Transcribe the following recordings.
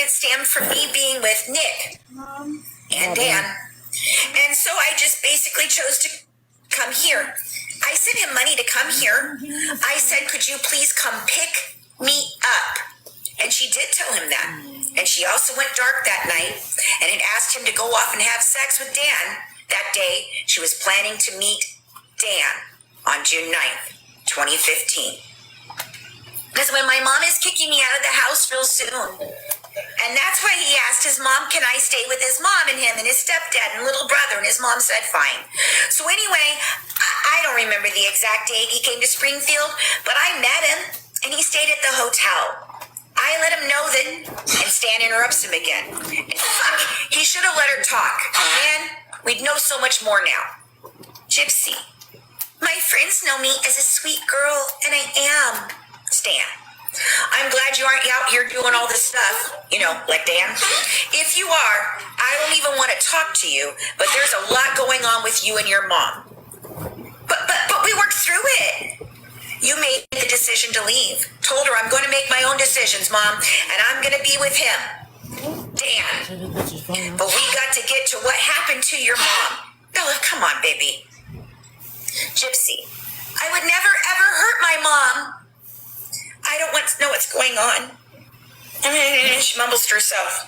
couldn't stand for me being with Nick and Dan. And so I just basically chose to come here. I sent him money to come here. I said, could you please come pick me up? And she did tell him that. And she also went dark that night and had asked him to go off and have sex with Dan. That day, she was planning to meet Dan on June 9th, 2015. Because when my mom is kicking me out of the house real soon, and that's why he asked his mom, can I stay with his mom and him and his stepdad and little brother? And his mom said, fine. So anyway, I don't remember the exact date he came to Springfield, but I met him and he stayed at the hotel. I let him know that, and Stan interrupts him again. Fuck, he should have let her talk. Man, we'd know so much more now. Gypsy, my friends know me as a sweet girl, and I am. Stan, I'm glad you aren't out here doing all this stuff, like Dan. If you are, I don't even want to talk to you, but there's a lot going on with you and your mom. But we worked through it. You made the decision to leave. Told her I'm going to make my own decisions, Mom, and I'm going to be with him. Dan. But we got to get to what happened to your mom. Bella, come on, baby. Gypsy, I would never ever hurt my mom. I don't want to know what's going on. She mumbles to herself.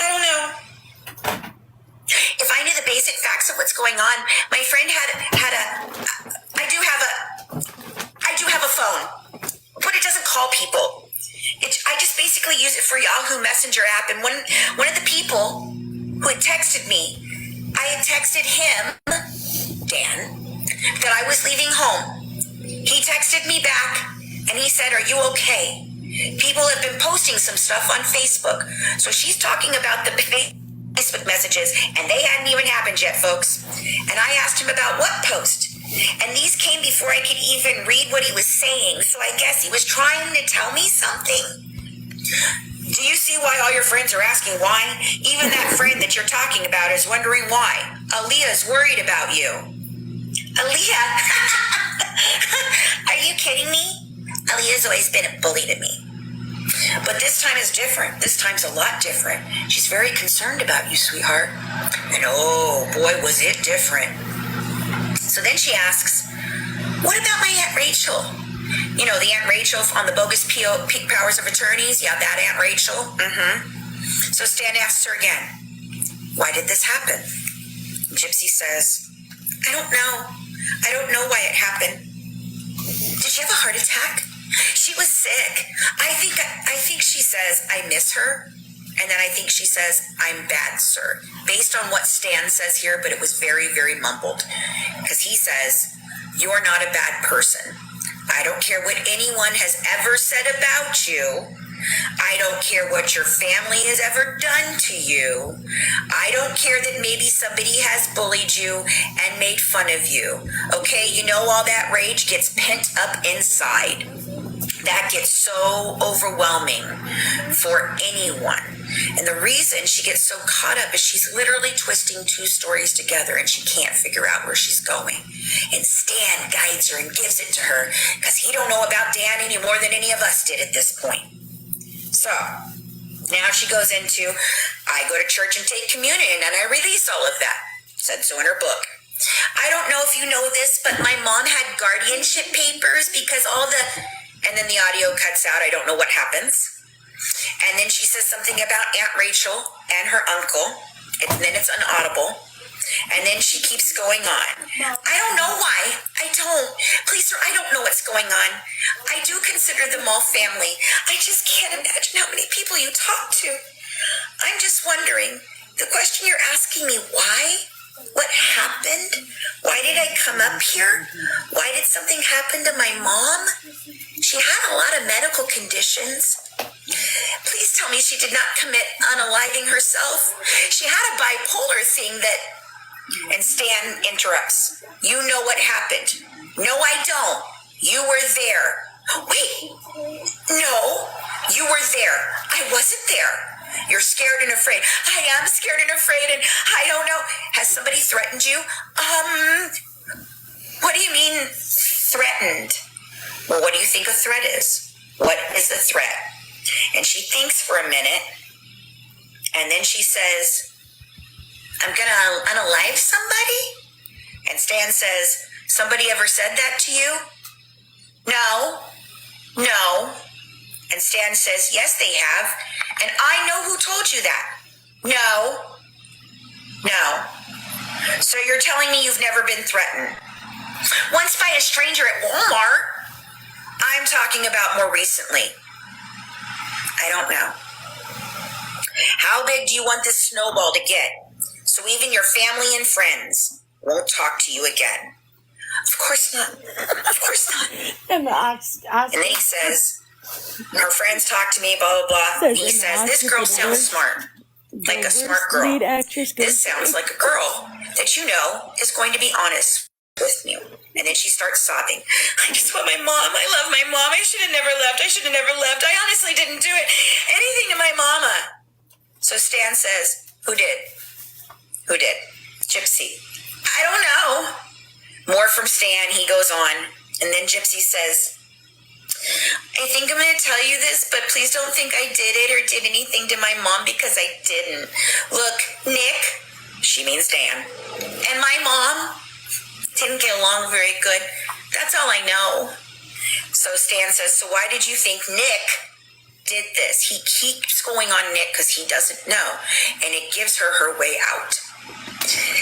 I don't know. If I knew the basic facts of what's going on, my friend I do have a phone, but it doesn't call people. I just basically use it for Yahoo Messenger app, and one of the people who had texted me, I had texted him, Dan, that I was leaving home. He texted me back, and he said, are you okay? People have been posting some stuff on Facebook. So she's talking about the Facebook messages, and they hadn't even happened yet, folks. And I asked him about what post. And these came before I could even read what he was saying. So I guess he was trying to tell me something. Do you see why all your friends are asking why? Even that friend that you're talking about is wondering why. Aaliyah's worried about you. Aaliyah? Are you kidding me? Aaliyah's always been a bully to me. But this time is different. This time's a lot different. She's very concerned about you, sweetheart. And oh, boy, was it different. So then she asks, what about my Aunt Rachel? The Aunt Rachel on the bogus peak powers of attorneys? Yeah, that Aunt Rachel. So Stan asks her again, why did this happen? Gypsy says, I don't know. I don't know why it happened. Did she have a heart attack? She was sick. I think she says, I miss her. And then I think she says, I'm bad, sir. Based on what Stan says here, but it was very, very mumbled. Because he says, you're not a bad person. I don't care what anyone has ever said about you. I don't care what your family has ever done to you. I don't care that maybe somebody has bullied you and made fun of you. Okay, all that rage gets pent up inside. That gets so overwhelming for anyone. And the reason she gets so caught up is she's literally twisting two stories together and she can't figure out where she's going. And Stan guides her and gives it to her because he don't know about Dan any more than any of us did at this point. So now she goes into, I go to church and take communion and I release all of that. Said so in her book. I don't know if you know this, but my mom had guardianship papers because and then the audio cuts out. I don't know what happens. And then she says something about Aunt Rachel and her uncle. And then it's inaudible. And then she keeps going on. I don't know why. I don't. Please, sir, I don't know what's going on. I do consider them all family. I just can't imagine how many people you talk to. I'm just wondering, the question you're asking me, why? What happened? Why did I come up here? Why did something happen to my mom? She had a lot of medical conditions. Please tell me she did not commit unaliving herself. She had a bipolar thing that... And Stan interrupts. You know what happened. No, I don't. You were there. Wait. No, you were there. I wasn't there. You're scared and afraid. I am scared and afraid, and I don't know. Has somebody threatened you? What do you mean, threatened? Well, what do you think a threat is? What is the threat? And she thinks for a minute, And then she says, I'm gonna unalive somebody? And Stan says, somebody ever said that to you? No. And Stan says, yes, they have. And I know who told you that. No. So you're telling me you've never been threatened? Once by a stranger at Walmart. I'm talking about more recently. I don't know. How big do you want this snowball to get? So even your family and friends won't talk to you again. Of course not. And then he says, her friends talk to me, blah, blah, blah. He says, this girl sounds smart. Like a smart girl. This sounds like a girl that you know is going to be honest with you. And then she starts sobbing. I just want my mom. I love my mom. I should have never left. I honestly didn't do it. Anything to my mama. So Stan says, who did? Gypsy. I don't know. More from Stan. He goes on. And then Gypsy says, I think I'm going to tell you this, but please don't think I did it or did anything to my mom, because I didn't. Look, Nick, she means Dan, and my mom didn't get along very good. That's all I know. So Stan says, so why did you think Nick did this? He keeps going on Nick because he doesn't know, and it gives her way out.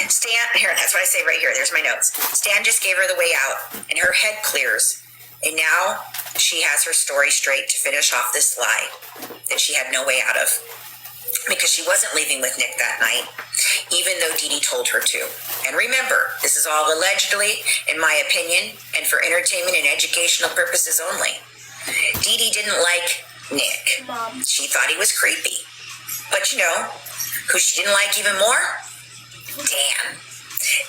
Stan, here, that's what I say right here. There's my notes. Stan just gave her the way out, and her head clears. And now she has her story straight to finish off this lie that she had no way out of. Because she wasn't leaving with Nick that night, even though Dee Dee told her to. And remember, this is all allegedly, in my opinion, and for entertainment and educational purposes only. Dee Dee didn't like Nick. Mom. She thought he was creepy. But you know, who she didn't like even more? Dan.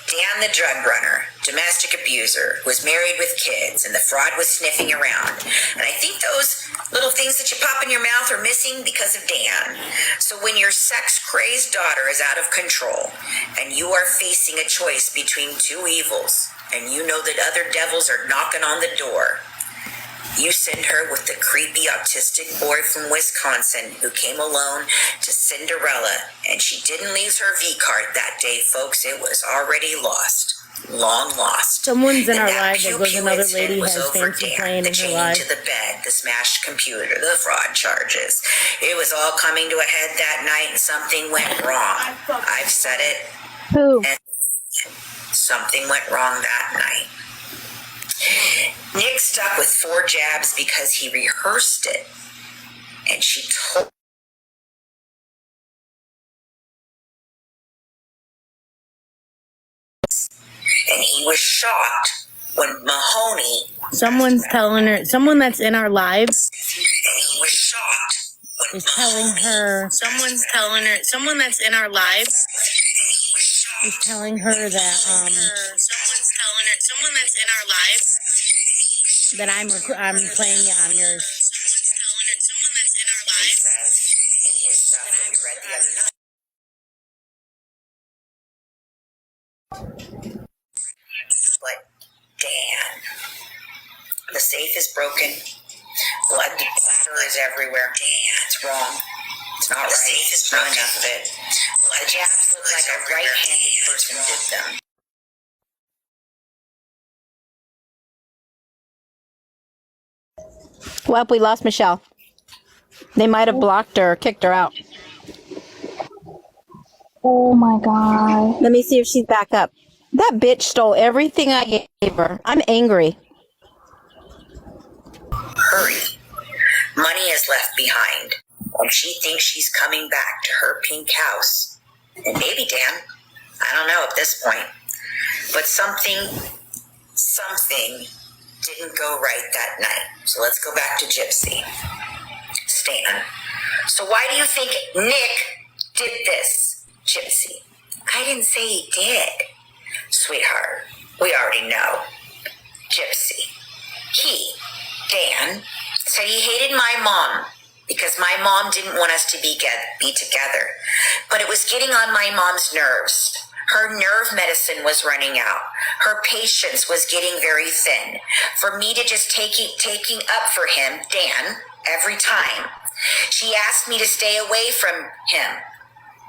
Dan the drug runner, domestic abuser, who was married with kids, and the fraud was sniffing around. And I think those little things that you pop in your mouth are missing because of Dan. So when your sex-crazed daughter is out of control, and you are facing a choice between two evils, and you know that other devils are knocking on the door, you send her with the creepy autistic boy from Wisconsin who came alone to Cinderella, and she didn't lose her V-card that day, folks. It was already lost. Long lost. Someone's in our live. There goes another lady who has fancy playing in her live. To the bed, the smashed computer, the fraud charges. It was all coming to a head that night, and something went wrong. I've said it. Who? And something went wrong that night. Nick stuck with 4 jabs because he rehearsed it, and she told. And he was shocked when Mahoney. Someone's telling her. Someone that's in our live. And he was shocked when is telling her. Someone's telling her. Someone that's in our live is telling her that someone's telling her. Someone that's in our live. That I'm playing it on yours. Someone that's in our lives. In his stuff that we read the other night. But Dan, the safe is broken. Blood splatter is everywhere. Dan, it's wrong. It's not right. It's not enough of it. The jabs look like a right-handed person did them. Well, we lost Michelle. They might have blocked her or kicked her out. Oh my God. Let me see if she's back up. That bitch stole everything I gave her. I'm angry. Hurry. Money is left behind, and she thinks she's coming back to her pink house. And maybe Dan, I don't know at this point, but something didn't go right that night. So let's go back to Gypsy. Stan. So why do you think Nick did this, Gypsy? I didn't say he did. Sweetheart, we already know. Gypsy. He, Dan, said he hated my mom because my mom didn't want us to be together. But it was getting on my mom's nerves. Her nerve medicine was running out. Her patience was getting very thin. For me to just taking up for him, Dan, every time. She asked me to stay away from him.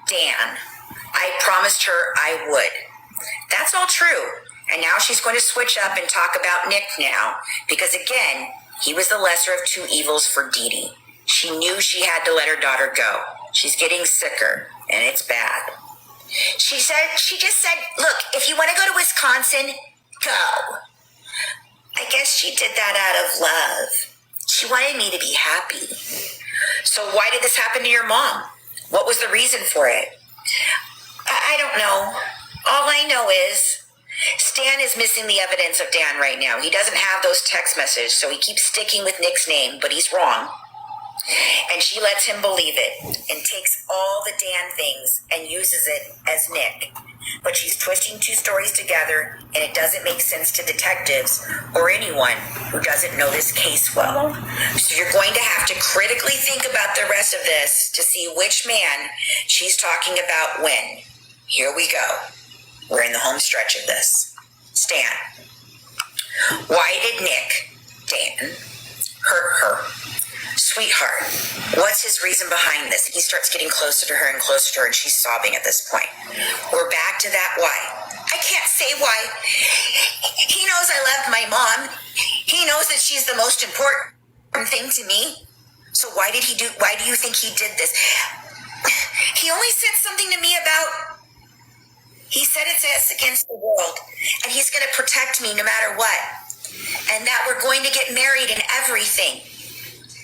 Dan. I promised her I would. That's all true. And now she's going to switch up and talk about Nick now, because again, he was the lesser of two evils for Dee Dee. She knew she had to let her daughter go. She's getting sicker, and it's bad. She just said, look, if you want to go to Wisconsin, go. I guess she did that out of love. She wanted me to be happy. So why did this happen to your mom? What was the reason for it? I don't know. All I know is Stan is missing the evidence of Dan right now. He doesn't have those text messages, so he keeps sticking with Nick's name, but he's wrong. And she lets him believe it and takes all the Dan things and uses it as Nick. But she's twisting two stories together, and it doesn't make sense to detectives or anyone who doesn't know this case well. So you're going to have to critically think about the rest of this to see which man she's talking about when. Here we go. We're in the home stretch of this. Stan. Why did Nick, Dan, hurt her? Sweetheart, what's his reason behind this? He starts getting closer to her and closer to her, and she's sobbing at this point. We're back to that why. I can't say why. He knows I love my mom. He knows that she's the most important thing to me. So why do you think he did this? He only said something to me about, he said it's us against the world, and he's going to protect me no matter what. And that we're going to get married and everything.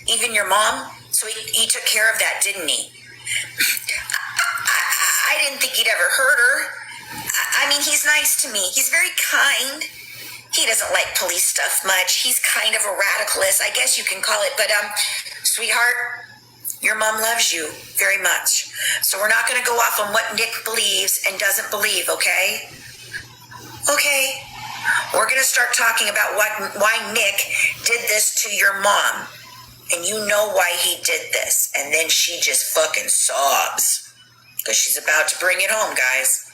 Even your mom? So he took care of that, didn't he? I didn't think he'd ever hurt her. I mean, he's nice to me. He's very kind. He doesn't like police stuff much. He's kind of a radicalist, I guess you can call it. But, sweetheart, your mom loves you very much. So we're not going to go off on what Nick believes and doesn't believe, okay? Okay. We're going to start talking about why Nick did this to your mom. And you know why he did this. And then she just fucking sobs. Because she's about to bring it home, guys.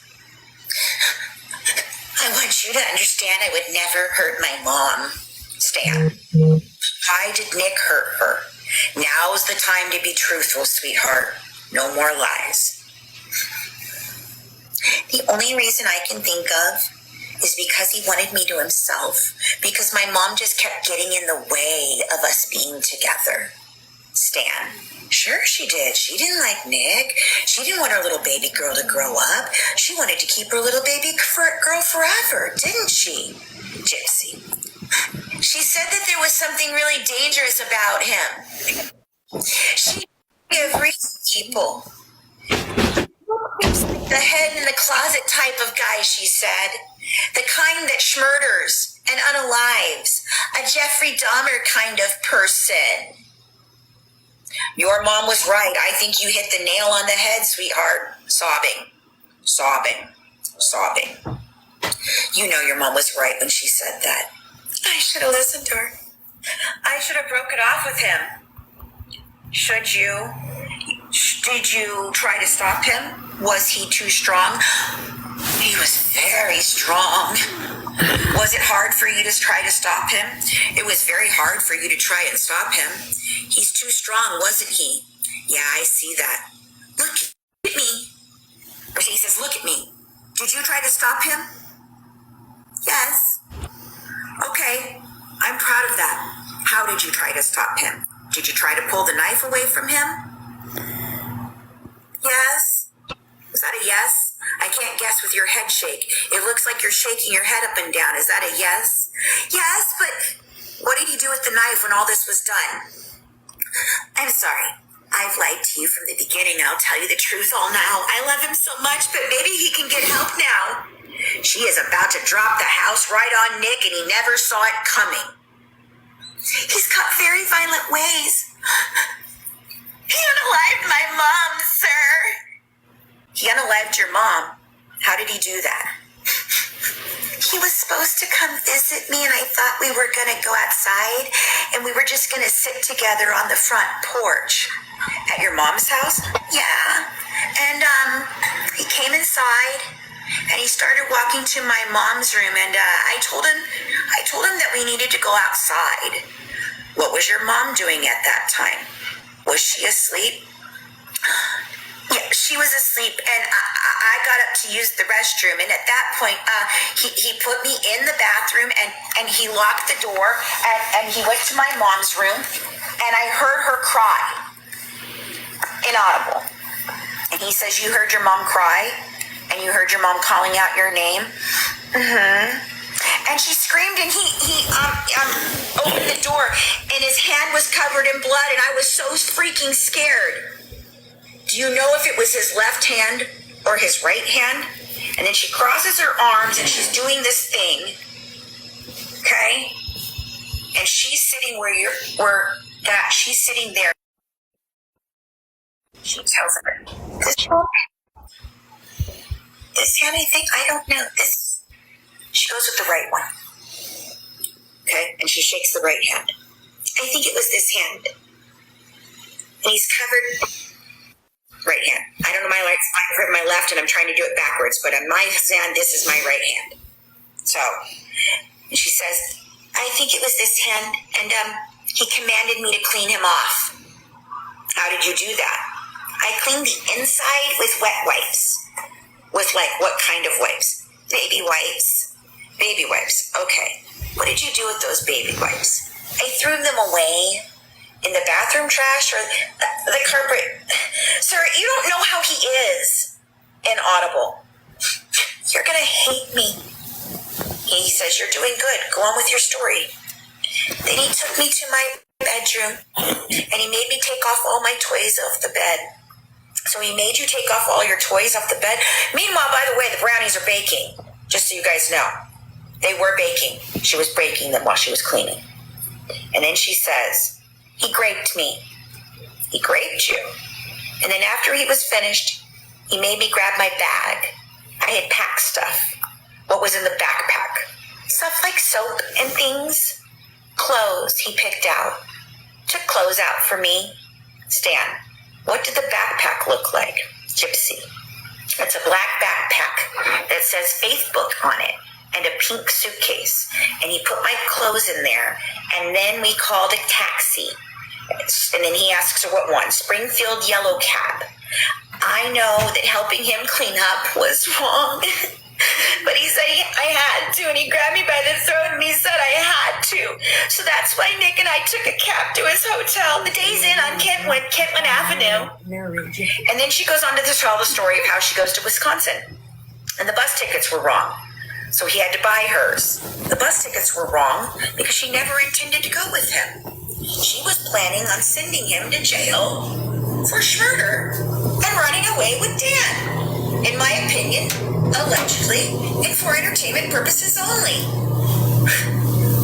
I want you to understand I would never hurt my mom. Stan. Why did Nick hurt her? Now's the time to be truthful, sweetheart. No more lies. The only reason I can think of is because he wanted me to himself. Because my mom just kept getting in the way of us being together. Stan. Sure she did. She didn't like Nick. She didn't want her little baby girl to grow up. She wanted to keep her little baby girl forever, didn't she? Gypsy. She said that there was something really dangerous about him. She agrees people. The head in the closet type of guy, she said. The kind that schmurders and unalives. A Jeffrey Dahmer kind of person. Your mom was right. I think you hit the nail on the head, sweetheart. Sobbing. Sobbing. Sobbing. You know your mom was right when she said that. I should have listened to her. I should have broke it off with him. Should you? Did you try to stop him? Was he too strong? He was very strong. Was it hard for you to try to stop him? It was very hard for you to try and stop him. He's too strong, wasn't he? Yeah, I see that. Look at me. Or he says, look at me. Did you try to stop him? Yes. Okay, I'm proud of that. How did you try to stop him? Did you try to pull the knife away from him? Yes. Was that a yes? I can't guess with your head shake. It looks like you're shaking your head up and down. Is that a yes? Yes, but what did he do with the knife when all this was done? I'm sorry. I've lied to you from the beginning. I'll tell you the truth all now. I love him so much, but maybe he can get help now. She is about to drop the house right on Nick, and he never saw it coming. He's got very violent ways. He unalived my mom, sir. He unalived your mom. How did he do that? He was supposed to come visit me, and I thought we were going to go outside, and we were just going to sit together on the front porch. At your mom's house? Yeah. And he came inside, and he started walking to my mom's room, and I told him that we needed to go outside. What was your mom doing at that time? Was she asleep? Yeah, she was asleep, and I got up to use the restroom. And at that point, he put me in the bathroom, and he locked the door, and he went to my mom's room, and I heard her cry, inaudible. And he says, "You heard your mom cry, and you heard your mom calling out your name." And she screamed, and he opened the door, and his hand was covered in blood, and I was so freaking scared. Do you know if it was his left hand or his right hand? And then she crosses her arms, and she's doing this thing, okay? And she's sitting she's sitting there. She tells her, this hand, I think, I don't know, this. She goes with the right one. Okay, and she shakes the right hand. I think it was this hand. And he's covered, right hand. I don't know my right, I've written my left, and I'm trying to do it backwards, but on my hand, this is my right hand. So, and she says, I think it was this hand, and he commanded me to clean him off. How did you do that? I cleaned the inside with wet wipes. With like, what kind of wipes? Baby wipes. Baby wipes. Okay. What did you do with those baby wipes? I threw them away in the bathroom trash or the carpet. Sir, you don't know how he is. Inaudible. You're going to hate me. He says, you're doing good. Go on with your story. Then he took me to my bedroom and he made me take off all my toys off the bed. So he made you take off all your toys off the bed. Meanwhile, by the way, the brownies are baking. Just so you guys know. They were baking. She was baking them while she was cleaning. And then she says, he graped me. He graped you. And then after he was finished, he made me grab my bag. I had packed stuff. What was in the backpack? Stuff like soap and things. Clothes he picked out. Took clothes out for me. Stan, what did the backpack look like? Gypsy. It's a black backpack that says Facebook on it and a pink suitcase. And he put my clothes in there. And then we called a taxi. And then he asks her what one. Springfield Yellow Cab. I know that helping him clean up was wrong. But he said I had to, and he grabbed me by the throat and he said I had to. So that's why Nick and I took a cab to his hotel, the Days Inn on Kentland Avenue. And then she goes on to tell the story of how she goes to Wisconsin. And the bus tickets were wrong. So he had to buy hers. The bus tickets were wrong because she never intended to go with him. She was planning on sending him to jail for murder and running away with Dan. In my opinion, allegedly, and for entertainment purposes only.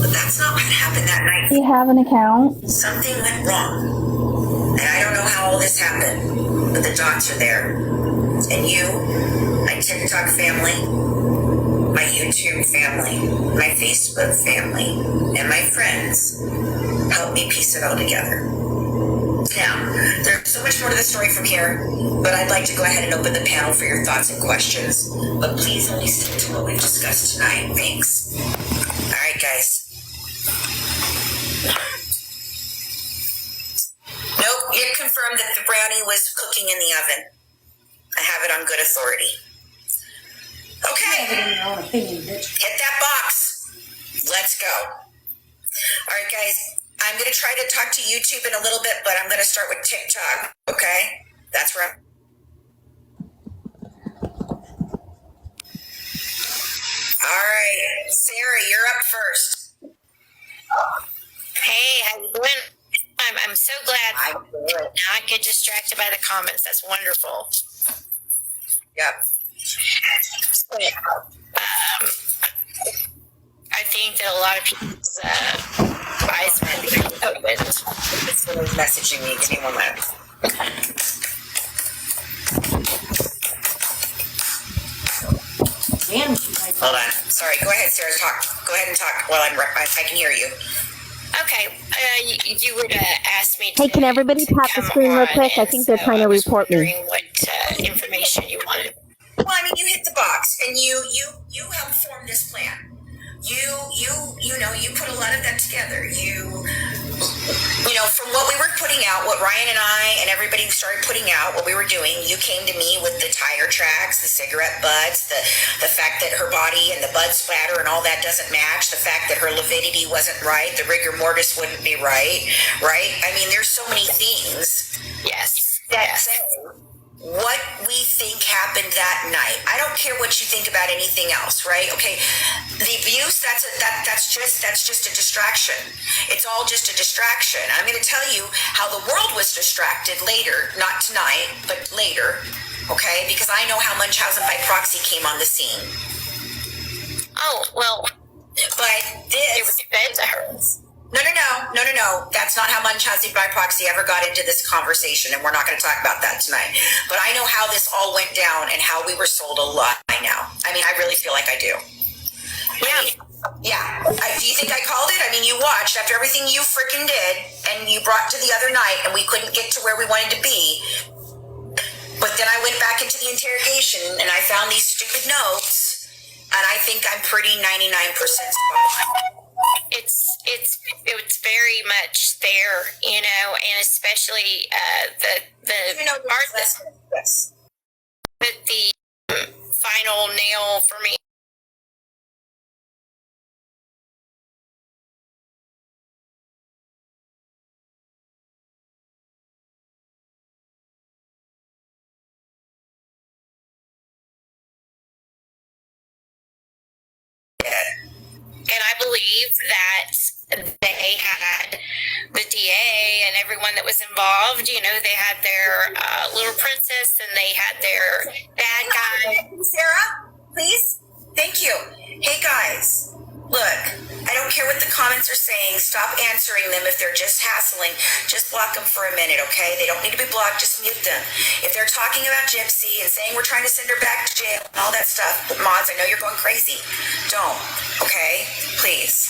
But that's not what happened that night. Do you have an account? Something went wrong. And I don't know how all this happened, but the dots are there. And you, my TikTok family, my YouTube family, my Facebook family, and my friends helped me piece it all together. Now, there's so much more to the story from here, but I'd like to go ahead and open the panel for your thoughts and questions. But please only stick to what we've discussed tonight. Thanks. All right, guys. Nope, it confirmed that the brownie was cooking in the oven. I have it on good authority. Okay. Hit that box. Let's go. All right, guys. I'm going to try to talk to YouTube in a little bit, but I'm going to start with TikTok, okay? That's where I'm... All right, Sarah, you're up first. Hey, how you doing? I'm so glad. I'm good. Now I get distracted by the comments. That's wonderful. Yep. I think that a lot of people's eyes are being opened. Someone's messaging me. Give me 1 minute. Hold on. Sorry. Go ahead, Sarah. Talk. Go ahead and talk while I can hear you. Okay. You would ask me to... Hey, can everybody tap the screen real quick? I think they're trying to report me. What information you wanted. Well, I mean, you hit the box, and you helped form this plan. you put a lot of that together. From what we were putting out, what Ryan and I and everybody started putting out, what we were doing, you came to me with the tire tracks, the cigarette butts, the fact that her body and the bud splatter and all that doesn't match, the fact that her lividity wasn't right, the rigor mortis wouldn't be right? I mean, there's so many things. Yes. That say what we think happened that night. I don't care what you think about anything else, right? Okay, the abuse, that's just a distraction. It's all just a distraction. I'm going to tell you how the world was distracted later, not tonight, but later, okay? Because I know how Munchausen by proxy came on the scene. Oh, well, but it was fed to her. No. That's not how Munchausen by proxy ever got into this conversation, and we're not going to talk about that tonight. But I know how this all went down and how we were sold a lie now. I mean, I really feel like I do. Yeah. Do you think I called it? I mean, you watched after everything you freaking did, and you brought to the other night, and we couldn't get to where we wanted to be. But then I went back into the interrogation, and I found these stupid notes, and I think I'm pretty 99% spot on. It's very much there, and especially the part that the final nail for me. And I believe that they had the DA and everyone that was involved, they had their little princess and they had their bad guy. Sarah, please. Thank you. Hey, guys. Look, I don't care what the comments are saying. Stop answering them if they're just hassling. Just block them for a minute, okay? They don't need to be blocked. Just mute them. If they're talking about Gypsy and saying we're trying to send her back to jail and all that stuff, but mods, I know you're going crazy. Don't, okay? Please.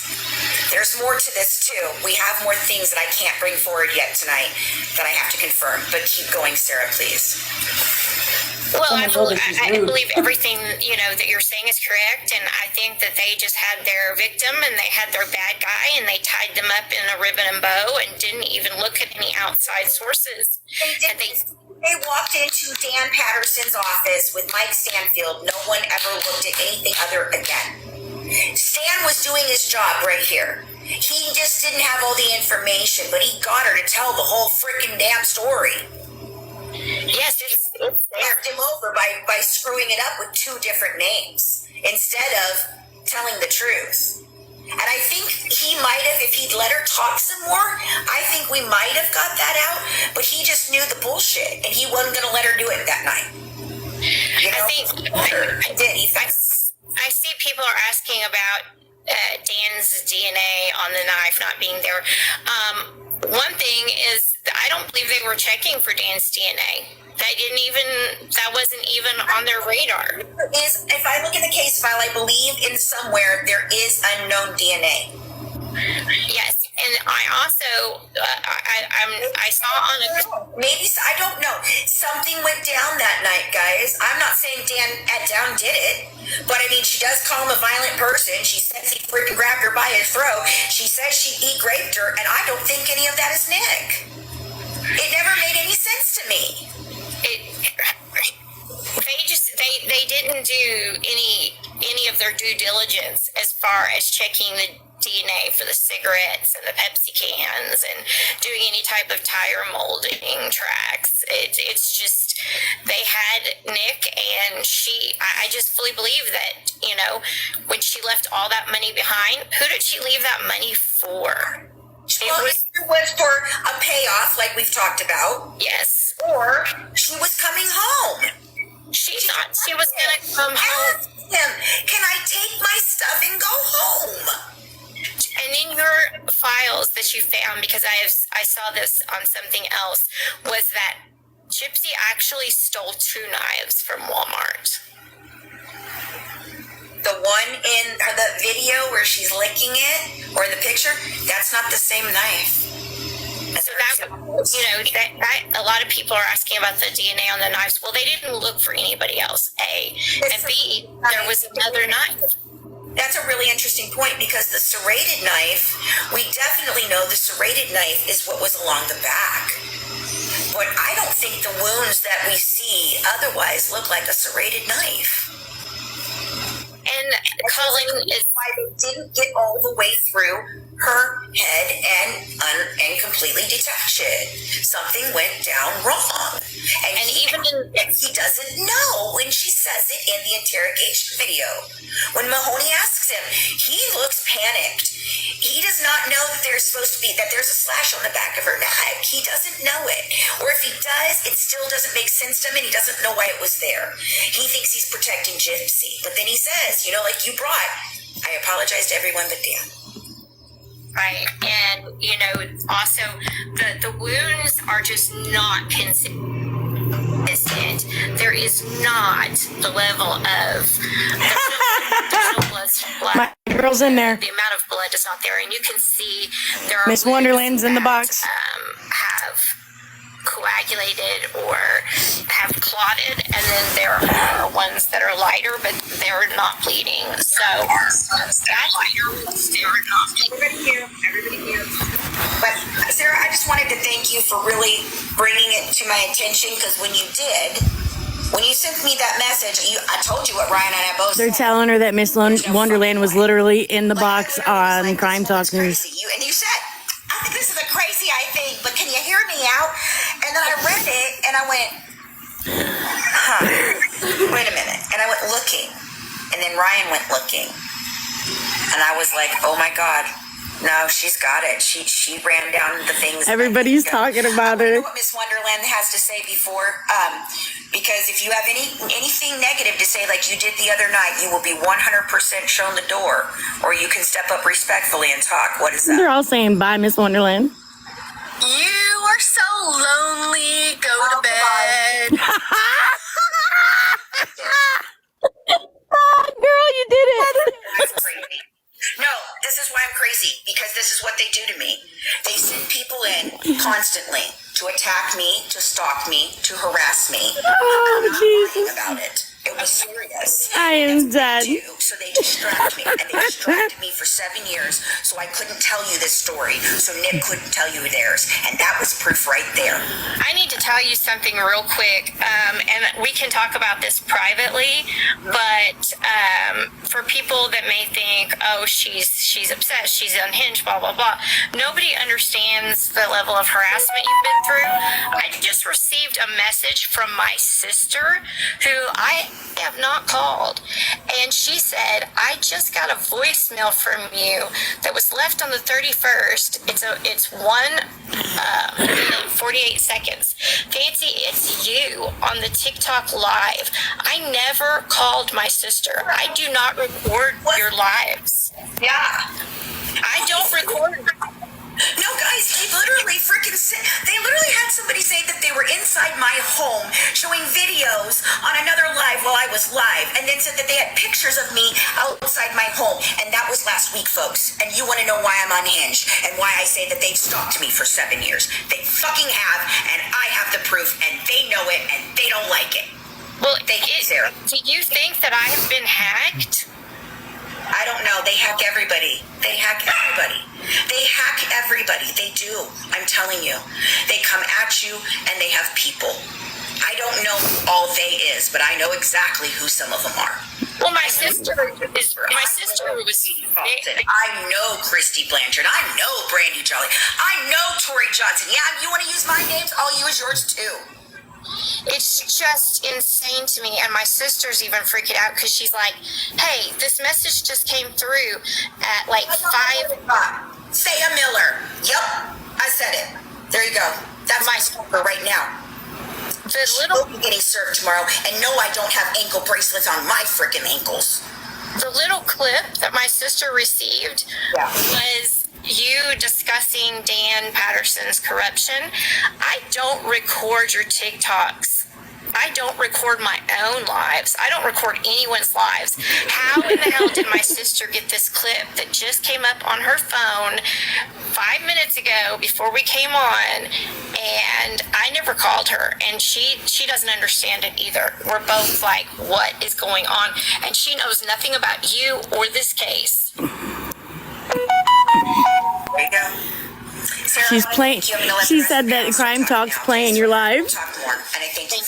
There's more to this, too. We have more things that I can't bring forward yet tonight that I have to confirm. But keep going, Sarah, please. Well, I believe everything, that you're saying is correct. And I think that they just had their victim and they had their bad guy and they tied them up in a ribbon and bow and didn't even look at any outside sources. They walked into Dan Patterson's office with Mike Stanfield. No one ever looked at anything other again. Stan was doing his job right here. He just didn't have all the information, but he got her to tell the whole freaking damn story. Yes, it's Left him over by screwing it up with two different names instead of telling the truth. And I think he might have, if he'd let her talk some more, I think we might have got that out, but he just knew the bullshit and he wasn't going to let her do it that night. I see people are asking about Dan's DNA on the knife not being there. One thing is, I don't believe they were checking for Dan's DNA. That wasn't even on their radar. If I look in the case file, I believe in somewhere there is unknown DNA. Yes, and I also I saw on a maybe I don't know. Something went down that night, guys. I'm not saying Dan did it, but I mean she does call him a violent person. She says he freaking grabbed her by his throat. She says he raped her, and I don't think any of that is Nick. It never made any sense to me. They didn't do any of their due diligence as far as checking the DNA for the cigarettes and the Pepsi cans and doing any type of tire molding tracks. It's just they had Nick, and I just fully believe that, when she left all that money behind, who did she leave that money for? It was for a payoff, like we've talked about. Yes. Or she was coming home. She thought she was going to come home. Ask him, can I take my stuff and go home? And in your files that you found, because I saw this on something else, was that Gypsy actually stole 2 knives from Walmart. The one in the video where she's licking it, or in the picture, that's not the same knife. So that, a lot of people are asking about the DNA on the knives. Well, they didn't look for anybody else, A. And B, there was another knife. That's a really interesting point because the serrated knife, we definitely know the serrated knife is what was along the back. But I don't think the wounds that we see otherwise look like a serrated knife. And Colleen is why they didn't get all the way through her head and completely detach it. Something went down wrong. And even he doesn't know when she says it in the interrogation video. When Mahoney asks him, he looks panicked. He does not know that there's supposed to be, that there's a slash on the back of her neck. He doesn't know it. Or if he does, it still doesn't make sense to him and he doesn't know why it was there. He thinks he's protecting Gypsy. But then he says, you know, like you brought, I apologize to everyone but Dan. right, and you know, also the wounds are just not consistent. There is not the level of My girl's in there. the amount of blood is not there, and you can see there are Miss wounds Wonderland's in the that, box. have coagulated or have clotted, and then there are ones that are lighter, but they're not bleeding. So Everybody here. But Sarah, I just wanted to thank you for really bringing it to my attention because when you sent me that message, I told you what Ryan and I both They're said. telling her that Miss Wonderland was literally in the box on Crime Talk News. And you said, I think this is a crazy but can you hear me out? And then I read it and I went, wait a minute. And I went looking. And then Ryan went looking. And I was like, oh my God. No, she's got it. She ran down the things. Everybody's talking about I her. know what Miss Wonderland has to say before, because if you have anything negative to say like you did the other night, you will be 100% shown the door, or you can step up respectfully and talk. What is that? They're all saying bye, Miss Wonderland. you are so lonely. Go to bed. Girl, you did it. That's crazy. No, this is why I'm crazy, because this is what they do to me. They send people in constantly to attack me, to stalk me, to harass me. I'm not lying about it. It was serious. I am dead. So they distract me, and they distracted me for 7 years, so I couldn't tell you this story, so Nick couldn't tell you theirs, and that was proof right there. I need to tell you something real quick, and we can talk about this privately, but for people that may think, oh, she's upset, she's unhinged, blah, blah, blah, nobody understands the level of harassment you've been through. I just received a message from my sister, who I have not called, and she said, I just got a voicemail from you that was left on the 31st. It's 48 seconds. Fancy, it's you on the TikTok live. I never called my sister. I do not record your lives. Yeah. I don't record. No, guys, they literally had somebody say that they were inside my home showing videos on another live while I was live, and then said that they had pictures of me outside my home, and that was last week, folks. And you want to know why I'm unhinged and why I say that they've stalked me for 7 years. They fucking have, and I have the proof, and they know it, and they don't like it. Well, Sarah. do you think that I have been hacked? I don't know. They hack everybody. They hack everybody. They hack everybody. They do. I'm telling you. They come at you and they have people. I don't know who all they is, but I know exactly who some of them are. Well, my sister was. I know Christy Blanchard. I know Brandy Jolly. I know Tori Johnson. Yeah, you want to use my names? I'll use yours too. It's just insane to me, and my sister's even freaking out because she's like, hey, this message just came through at like 5. Thea Miller. Yep, I said it. There you go. That's my stalker right now. The She'll be getting served tomorrow, and no, I don't have ankle bracelets on my freaking ankles. The little clip that my sister received was you discussing Dan Patterson's corruption. I don't record your TikToks. I don't record my own lives. I don't record anyone's lives. How in the hell did my sister get this clip that just came up on her phone 5 minutes ago before we came on? And I never called her, and she doesn't understand it either. We're both like, what is going on? And she knows nothing about you or this case. There you go. Sarah, She's I playing. think you have to let She the rest said of the that panel Crime start Talk's talking now, playing please. your live. Talk more, and I thank you for